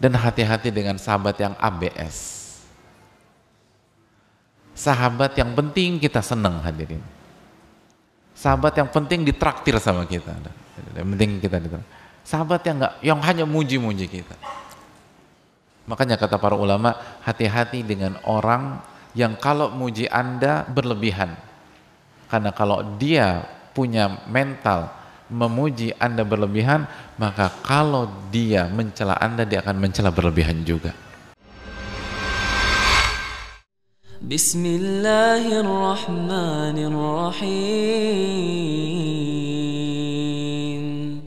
Dan hati-hati dengan sahabat yang ABS. Sahabat yang penting kita senang, hadirin. Sahabat yang penting ditraktir sama kita. Yang penting kita ditraktir. Sahabat yang hanya muji-muji kita. Makanya kata para ulama, hati-hati dengan orang yang kalau muji Anda berlebihan. Karena kalau dia punya mental memuji Anda berlebihan, maka kalau dia mencela Anda, dia akan mencela berlebihan juga. Bismillahirrahmanirrahim.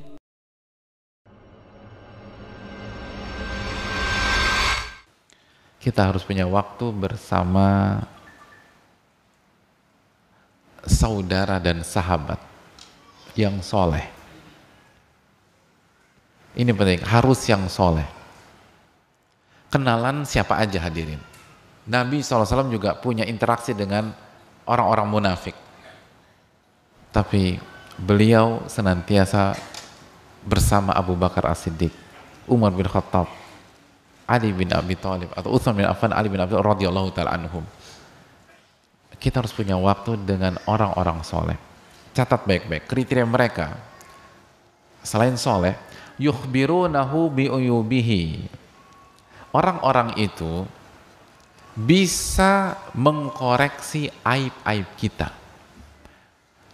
Kita harus punya waktu bersama saudara dan sahabat yang soleh. Ini penting, harus yang soleh. Kenalan siapa aja, hadirin. Nabi SAW juga punya interaksi dengan orang-orang munafik. Tapi beliau senantiasa bersama Abu Bakar As-Siddiq, Umar bin Khattab, Ali bin Abi Thalib, atau Utsman bin Affan, Ali bin Abi Thalib radhiyallahu ta'ala anhum. Kita harus punya waktu dengan orang-orang soleh. Catat baik-baik kriteria mereka. Selain soleh, yukhbirunahu bi'uyubihi. Orang-orang itu bisa mengkoreksi aib-aib kita.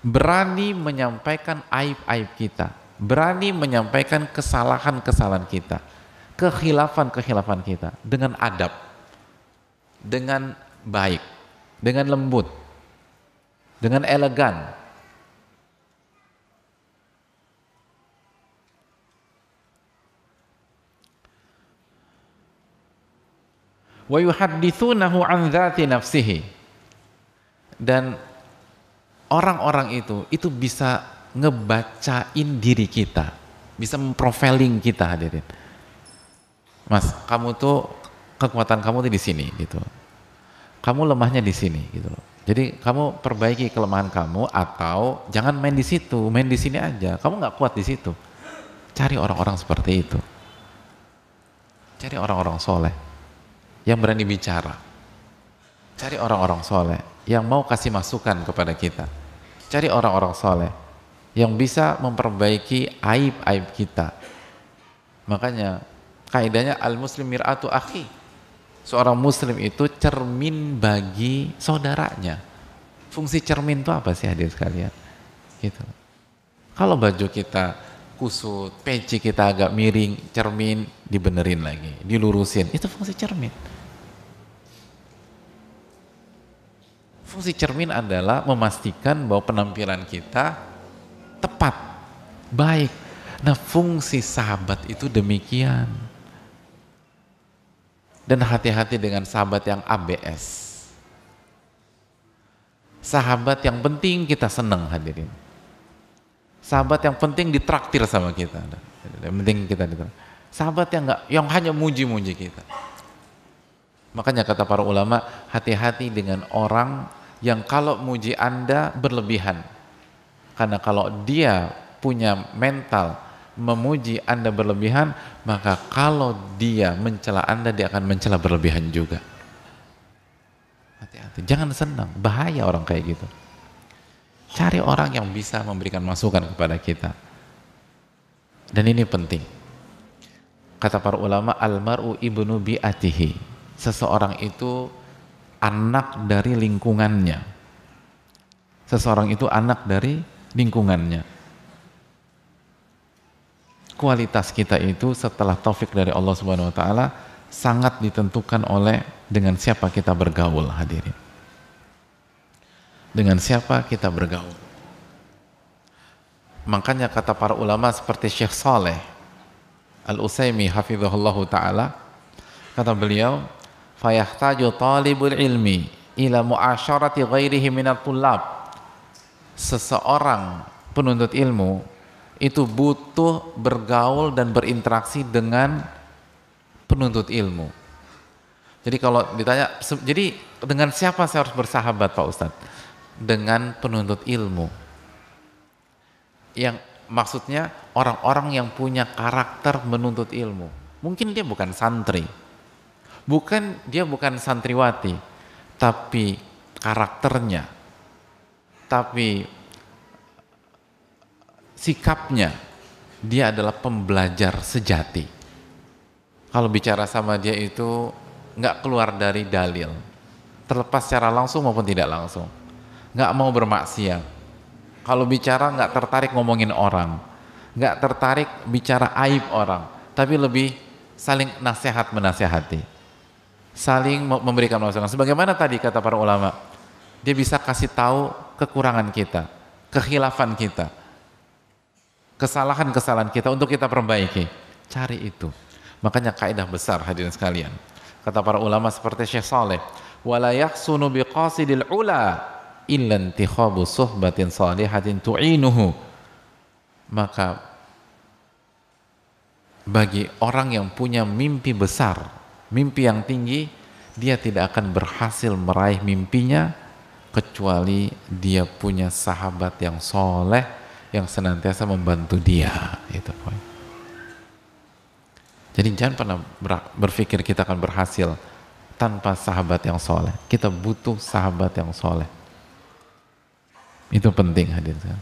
Berani menyampaikan aib-aib kita. Berani menyampaikan kesalahan-kesalahan kita. Kekhilafan-kekhilafan kita. Dengan adab. Dengan baik. Dengan lembut. Dengan elegan. Wa yuhadditsunahu an dzati nafsihi. Dan orang-orang itu bisa ngebacain diri kita, bisa memprofiling kita, hadirin. Mas, kamu tuh kekuatan kamu tuh di sini gitu. Kamu lemahnya di sini gitu loh. Jadi kamu perbaiki kelemahan kamu, atau jangan main di situ, main di sini aja. Kamu nggak kuat di situ. Cari orang-orang seperti itu. Cari orang-orang soleh yang berani bicara. Cari orang-orang soleh yang mau kasih masukan kepada kita. Cari orang-orang soleh yang bisa memperbaiki aib-aib kita. Makanya kaidahnya al-muslim mir'atu akhi. Seorang muslim itu cermin bagi saudaranya. Fungsi cermin itu apa sih, hadir sekalian? Gitu. Kalau baju kita kusut, peci kita agak miring, cermin dibenerin lagi, dilurusin. Itu fungsi cermin. Fungsi cermin adalah memastikan bahwa penampilan kita tepat, baik. Nah, fungsi sahabat itu demikian. Dan hati-hati dengan sahabat yang ABS. Sahabat yang penting kita senang, hadirin. Sahabat yang penting ditraktir sama kita. Yang penting kita ditraktir. Sahabat yang hanya muji-muji kita. Makanya kata para ulama, hati-hati dengan orang yang kalau muji Anda berlebihan. Karena kalau dia punya mental memuji Anda berlebihan, maka kalau dia mencela Anda, dia akan mencela berlebihan juga. Hati-hati, jangan senang, bahaya orang kayak gitu. Cari orang yang bisa memberikan masukan kepada kita. Dan ini penting. Kata para ulama, almaru ibnu bi'atihi. Seseorang itu anak dari lingkungannya. Seseorang itu anak dari lingkungannya. Kualitas kita itu setelah taufik dari Allah Subhanahu wa taala sangat ditentukan oleh dengan siapa kita bergaul, hadirin. Dengan siapa kita bergaul. Makanya kata para ulama seperti Syekh Saleh Al-Utsaimin hafizahullahu taala, kata beliau, fayahtaju talibul ilmi ila mu'asyarati ghairihi minat tullab. Seseorang penuntut ilmu itu butuh bergaul dan berinteraksi dengan penuntut ilmu. Jadi kalau ditanya, jadi dengan siapa saya harus bersahabat Pak Ustadz? Dengan penuntut ilmu. Yang maksudnya orang-orang yang punya karakter menuntut ilmu. Mungkin dia bukan santri, dia bukan santriwati, tapi karakternya, tapi sikapnya, dia adalah pembelajar sejati. Kalau bicara sama dia itu nggak keluar dari dalil, terlepas secara langsung maupun tidak langsung, nggak mau bermaksiat. Kalau bicara nggak tertarik ngomongin orang, nggak tertarik bicara aib orang, tapi lebih saling nasihat menasehati, saling memberikan masukan. Sebagaimana tadi kata para ulama, dia bisa kasih tahu kekurangan kita, kekhilafan kita, kesalahan-kesalahan kita untuk kita perbaiki. Cari itu. Makanya kaidah besar hadirin sekalian. Kata para ulama seperti Syekh Saleh, wala yahsunu biqasidil ula illa intikhabu suhbatin salihatin tu'inuhu. Maka bagi orang yang punya mimpi besar, mimpi yang tinggi, dia tidak akan berhasil meraih mimpinya kecuali dia punya sahabat yang soleh yang senantiasa membantu dia. Itu poin. Jadi jangan pernah berpikir kita akan berhasil tanpa sahabat yang soleh. Kita butuh sahabat yang soleh. Itu penting hadirin.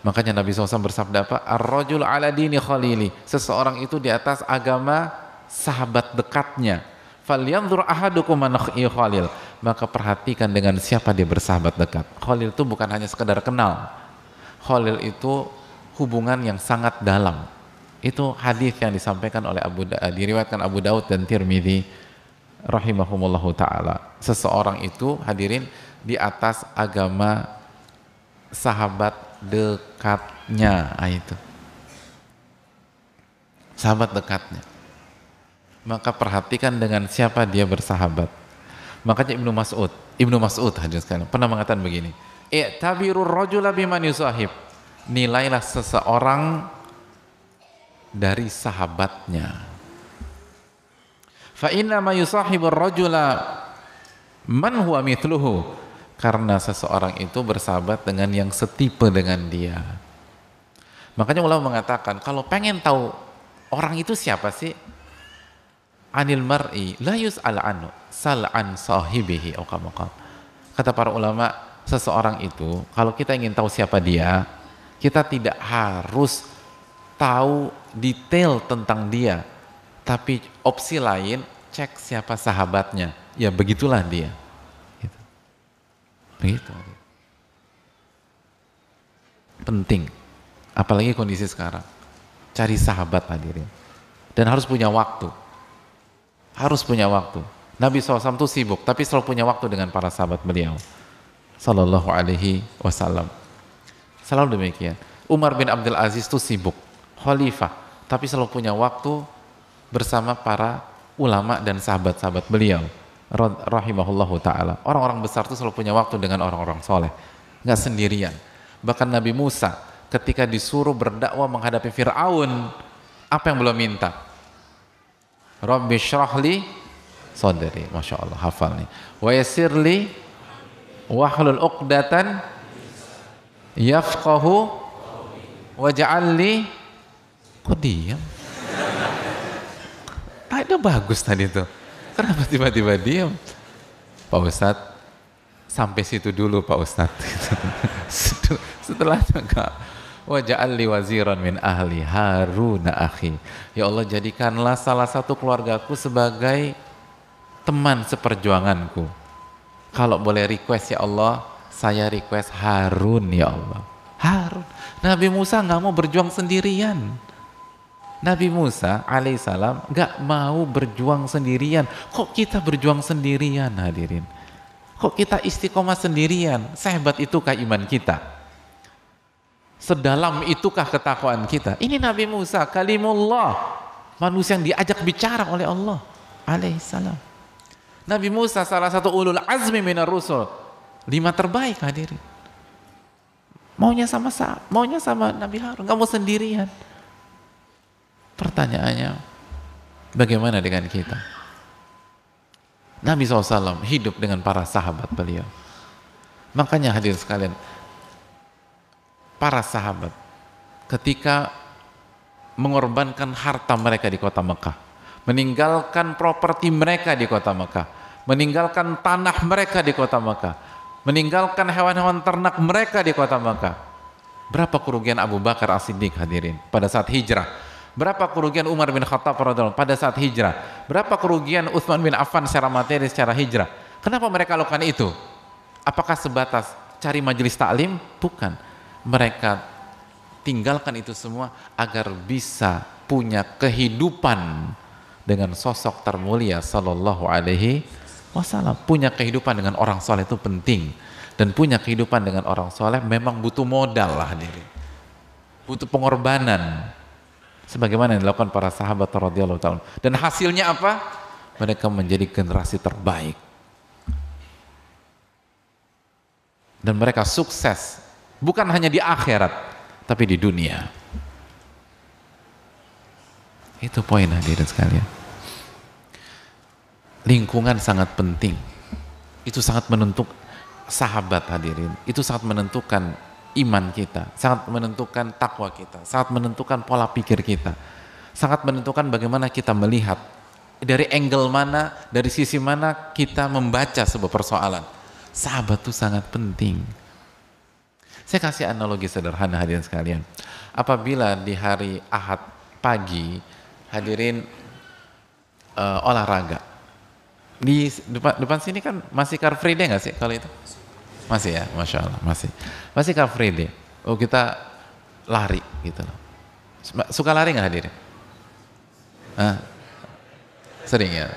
Makanya Nabi SAW bersabda apa? Ar-rajul ala dini khalili. Seseorang itu di atas agama sahabat dekatnya. Falyanzur ahadukum man khalil. Maka perhatikan dengan siapa dia bersahabat dekat. Khalil itu bukan hanya sekedar kenal. Khalil itu hubungan yang sangat dalam. Itu hadis yang disampaikan oleh diriwayatkan Abu Daud dan Tirmidzi rahimahumullahu taala. Seseorang itu hadirin di atas agama sahabat dekatnya, itu. Sahabat dekatnya. Maka perhatikan dengan siapa dia bersahabat. Makanya Ibnu Mas'ud hadirin sekalian pernah mengatakan begini, "I'tabirur rajula biman yusahib." Nilailah seseorang dari sahabatnya. Fa inna ma yusahibur rajula man huwa mithluhu. Karena seseorang itu bersahabat dengan yang setipe dengan dia. Makanya ulama mengatakan kalau pengen tahu orang itu siapa sih, anil mar'i la yus'al anhu sal an sahibihi. Kata para ulama, seseorang itu kalau kita ingin tahu siapa dia, kita tidak harus tahu detail tentang dia, tapi opsi lain cek siapa sahabatnya, ya begitulah dia. Begitu. Penting, apalagi kondisi sekarang. Cari sahabat hadirin, dan harus punya waktu. Harus punya waktu. Nabi SAW itu sibuk, tapi selalu punya waktu dengan para sahabat beliau. Sallallahu alaihi wasallam. Selalu demikian. Umar bin Abdul Aziz itu sibuk, khalifah, tapi selalu punya waktu bersama para ulama dan sahabat-sahabat beliau rahimahullahu ta'ala. Orang-orang besar itu selalu punya waktu dengan orang-orang soleh, nggak sendirian. Bahkan Nabi Musa ketika disuruh berdakwah menghadapi Fir'aun, apa yang beliau minta? Rabbi syrahli sadri. Masya Allah, hafal nih. Wa yassirli wahlul uqdatan yafqahu waj'alli. Kok diam? Ada bagus tadi tuh. Kenapa tiba-tiba diam? Pak Ustadz, sampai situ dulu Pak Ustadz. Setelah enggak. Waj'alli waziran min ahli Haruna akhi. Ya Allah, jadikanlah salah satu keluargaku sebagai teman seperjuanganku. Kalau boleh request ya Allah, saya request Harun ya Allah. Harun. Nabi Musa nggak mau berjuang sendirian. Nabi Musa alaihissalam nggak mau berjuang sendirian. Kok kita berjuang sendirian hadirin? Kok kita istiqomah sendirian? Sehebat itukah iman kita? Sedalam itukah ketakwaan kita? Ini Nabi Musa kalimullah, manusia yang diajak bicara oleh Allah alaihissalam. Nabi Musa salah satu ulul azmi minar rusul, 5 terbaik hadirin. Maunya sama Nabi Harun, nggak mau sendirian. Pertanyaannya, bagaimana dengan kita? Nabi SAW hidup dengan para sahabat beliau. Makanya hadirin sekalian, para sahabat ketika mengorbankan harta mereka di kota Mekah, meninggalkan properti mereka di kota Mekah, meninggalkan tanah mereka di kota Mekah, meninggalkan hewan-hewan ternak mereka di kota Mekah. Berapa kerugian Abu Bakar As-Siddiq hadirin pada saat hijrah? Berapa kerugian Umar bin Khattab radhiyallahu anhu pada saat hijrah? Berapa kerugian Utsman bin Affan secara materi, secara hijrah? Kenapa mereka lakukan itu? Apakah sebatas cari majelis taklim? Bukan. Mereka tinggalkan itu semua agar bisa punya kehidupan dengan sosok termulia sallallahu alaihi wasallam. Punya kehidupan dengan orang soleh itu penting, dan punya kehidupan dengan orang soleh memang butuh modal lah hadirin, butuh pengorbanan sebagaimana yang dilakukan para sahabat radhiyallahu ta'ala. Dan hasilnya apa? Mereka menjadi generasi terbaik dan mereka sukses bukan hanya di akhirat tapi di dunia. Itu poin hadirin sekalian. Lingkungan sangat penting. Itu sangat menentukan, sahabat hadirin, itu sangat menentukan iman kita, sangat menentukan takwa kita, sangat menentukan pola pikir kita, sangat menentukan bagaimana kita melihat, dari angle mana, dari sisi mana kita membaca sebuah persoalan. Sahabat itu sangat penting. Saya kasih analogi sederhana hadirin sekalian. Apabila di hari Ahad pagi hadirin olahraga, di depan sini kan masih Car Free Day nggak sih kalau itu? Masih ya, Masya Allah, masih Car Free Day. Oh, kita lari gitu loh. Suka lari nggak hadirin? Sering ya,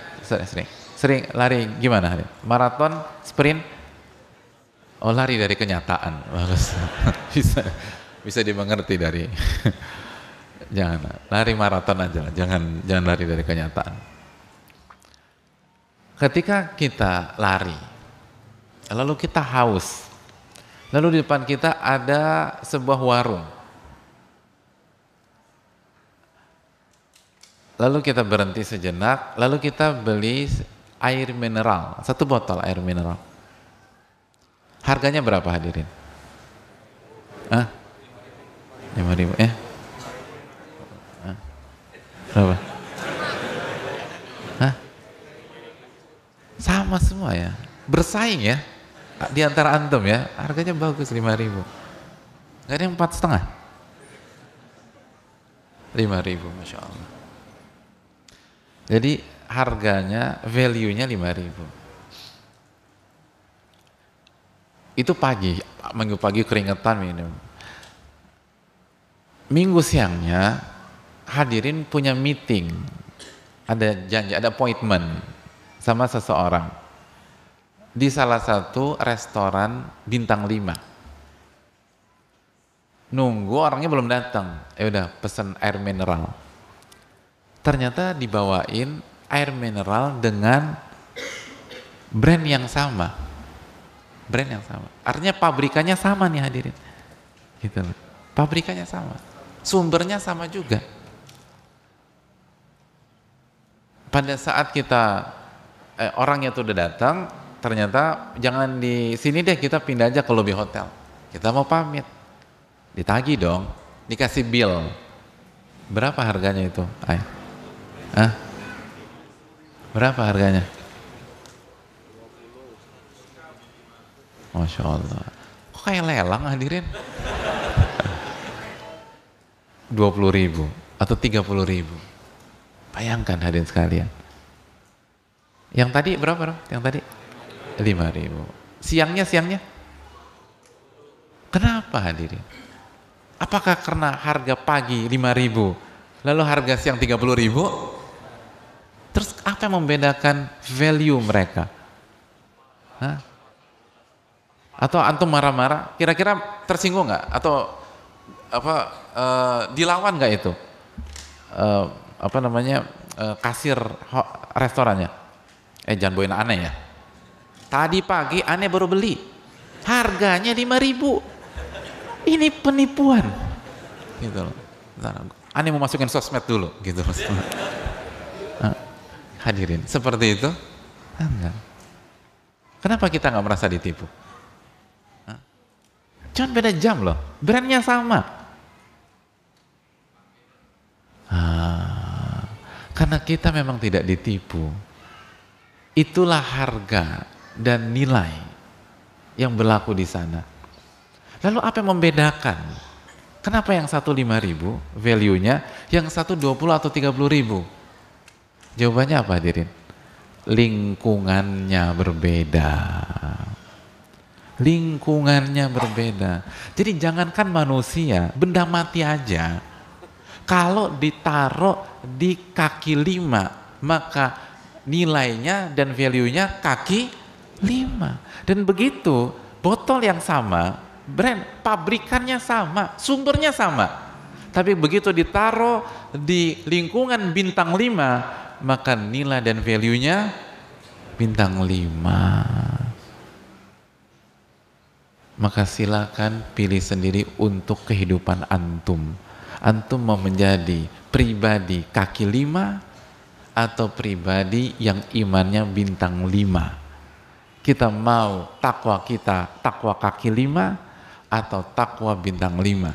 sering lari gimana hadirin? Maraton, sprint? Oh, lari dari kenyataan. Bagus. bisa dimengerti dari jangan lari maraton aja, jangan lari dari kenyataan. Ketika kita lari, lalu kita haus, lalu di depan kita ada sebuah warung, lalu kita berhenti sejenak, lalu kita beli air mineral, 1 botol air mineral. Harganya berapa hadirin? 5.000 ya? Berapa? Sama semua ya, bersaing ya di antara antum ya, harganya bagus 5.000. Gak ada yang 4,5? 5.000, Masya Allah. Jadi harganya, value-nya 5.000. Itu pagi, minggu pagi keringetan minum. Minggu siangnya hadirin punya meeting, ada janji, ada appointment sama seseorang di salah satu restoran bintang 5. Nunggu orangnya belum datang, ya udah pesen air mineral. Ternyata dibawain air mineral dengan brand yang sama. Artinya pabrikannya sama nih hadirin. Gitu loh. Pabrikannya sama. Sumbernya sama juga. Pada saat kita orangnya tuh udah datang, ternyata jangan di sini deh, kita pindah aja ke lobby hotel. Kita mau pamit. Ditagih dong, dikasih bill. Berapa harganya itu? Berapa harganya? Masya Allah. Kok kayak lelang hadirin? 20.000 atau 30.000. Bayangkan hadirin sekalian. Yang tadi berapa? Yang tadi 5.000. Siangnya? Kenapa hadirin? Apakah karena harga pagi 5.000, lalu harga siang 30.000? Terus apa yang membedakan value mereka? Atau antum marah-marah, kira-kira tersinggung nggak? Atau dilawan nggak itu? Kasir restorannya? Jangan bawain aneh ya. Tadi pagi aneh baru beli, harganya 5.000. Ini penipuan. Gitu loh. Aneh mau masukin sosmed dulu, gitu. Hadirin, seperti itu? Enggak. Kenapa kita nggak merasa ditipu? Cuman beda jam loh, brandnya sama. Karena kita memang tidak ditipu. Itulah harga dan nilai yang berlaku di sana. Lalu apa yang membedakan? Kenapa yang satu 5.000 value-nya, yang satu 20 atau 30.000? Jawabannya apa hadirin? Lingkungannya berbeda. Lingkungannya berbeda. Jadi jangankan manusia, benda mati aja, kalau ditaruh di kaki 5, maka nilainya dan value-nya kaki 5. Dan begitu, botol yang sama, brand, pabrikannya sama, sumbernya sama. Tapi begitu ditaruh di lingkungan bintang 5, maka nilai dan value-nya bintang 5. Maka silakan pilih sendiri untuk kehidupan antum. Antum mau menjadi pribadi kaki 5 atau pribadi yang imannya bintang 5. Kita mau takwa kita takwa kaki 5 atau takwa bintang 5.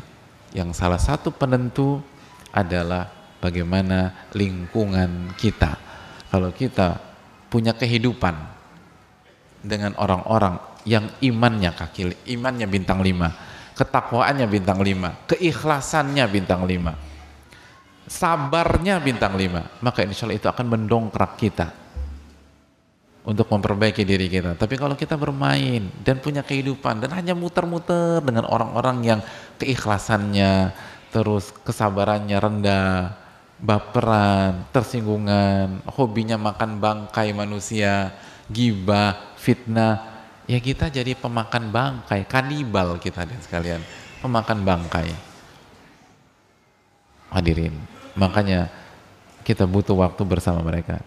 Yang salah satu penentu adalah bagaimana lingkungan kita. Kalau kita punya kehidupan dengan orang-orang yang imannya bintang 5, ketakwaannya bintang 5, keikhlasannya bintang 5, sabarnya bintang 5, maka insya Allah itu akan mendongkrak kita untuk memperbaiki diri kita. Tapi kalau kita bermain dan punya kehidupan dan hanya muter-muter dengan orang-orang yang keikhlasannya, terus kesabarannya rendah, baperan, tersinggungan, hobinya makan bangkai manusia, gibah, fitnah, ya kita jadi pemakan bangkai, kanibal kita dan sekalian, pemakan bangkai. Hadirin, makanya kita butuh waktu bersama mereka.